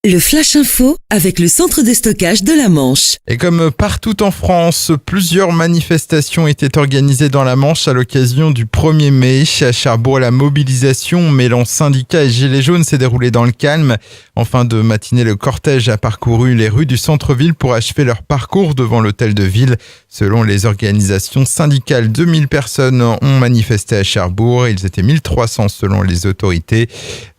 Le Flash Info avec le centre de stockage de la Manche. Et comme partout en France, plusieurs manifestations étaient organisées dans la Manche à l'occasion du 1er mai. À Cherbourg, la mobilisation mêlant syndicats et gilets jaunes s'est déroulée dans le calme. En fin de matinée, le cortège a parcouru les rues du centre-ville pour achever leur parcours devant l'hôtel de ville. Selon les organisations syndicales, 2000 personnes ont manifesté à Cherbourg. Ils étaient 1300 selon les autorités.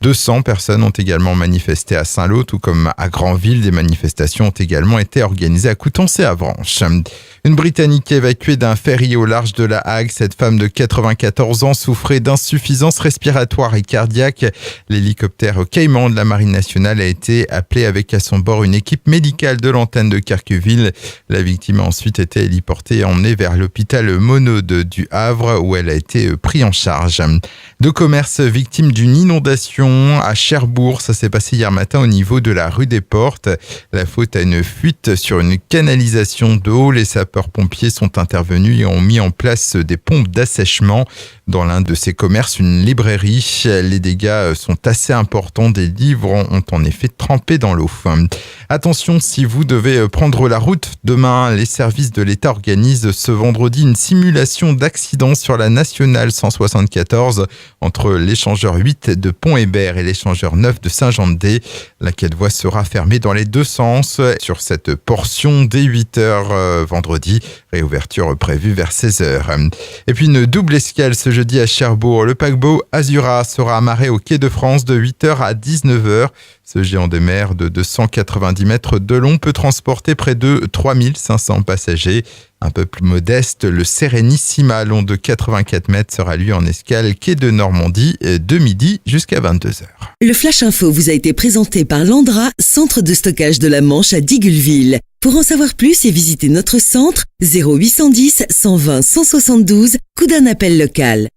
200 personnes ont également manifesté à Saint-Lô, tout comme à Granville. Des manifestations ont également été organisées à Coutances et Avranches. Une Britannique évacuée d'un ferry au large de la Hague. Cette femme de 94 ans souffrait d'insuffisance respiratoire et cardiaque. L'hélicoptère Cayman de la Marine nationale a été appelé avec à son bord une équipe médicale de l'antenne de Carqueville. La victime a ensuite été héliportée et emmenée vers l'hôpital Monode du Havre où elle a été prise en charge. Deux commerces victimes d'une inondation à Cherbourg. Ça s'est passé hier matin au niveau de la rue des Portes. La faute à une fuite sur une canalisation d'eau. Les sapeurs-pompiers sont intervenus et ont mis en place des pompes d'assèchement. Dans l'un de ces commerces, une librairie. Les dégâts sont assez importants. Des livres ont en effet trempé dans l'eau. Attention, si vous devez prendre la route demain, les services de l'État organisent ce vendredi une simulation d'accident sur la nationale 174 entre l'échangeur 8 de Pont-Hébert et l'échangeur 9 de Saint-Jean-de-Dé. La quai-de-voie sera fermée dans les deux sens sur cette portion dès 8h vendredi. Réouverture prévue vers 16h. Et puis une double escale ce jeudi à Cherbourg. Le paquebot Azura sera amarré au quai de France de 8h à 19h. Ce géant des mers de 290 mètres de long peut transporter près de 3500 passagers. Un peu plus modeste, le Serenissima, long de 84 mètres, sera lui en escale quai de Normandie de midi jusqu'à 22h. Le Flash Info vous a été présenté par Landra, centre de stockage de la Manche à Digulleville. Pour en savoir plus et visiter notre centre, 0810 120 172, coup d'un appel local.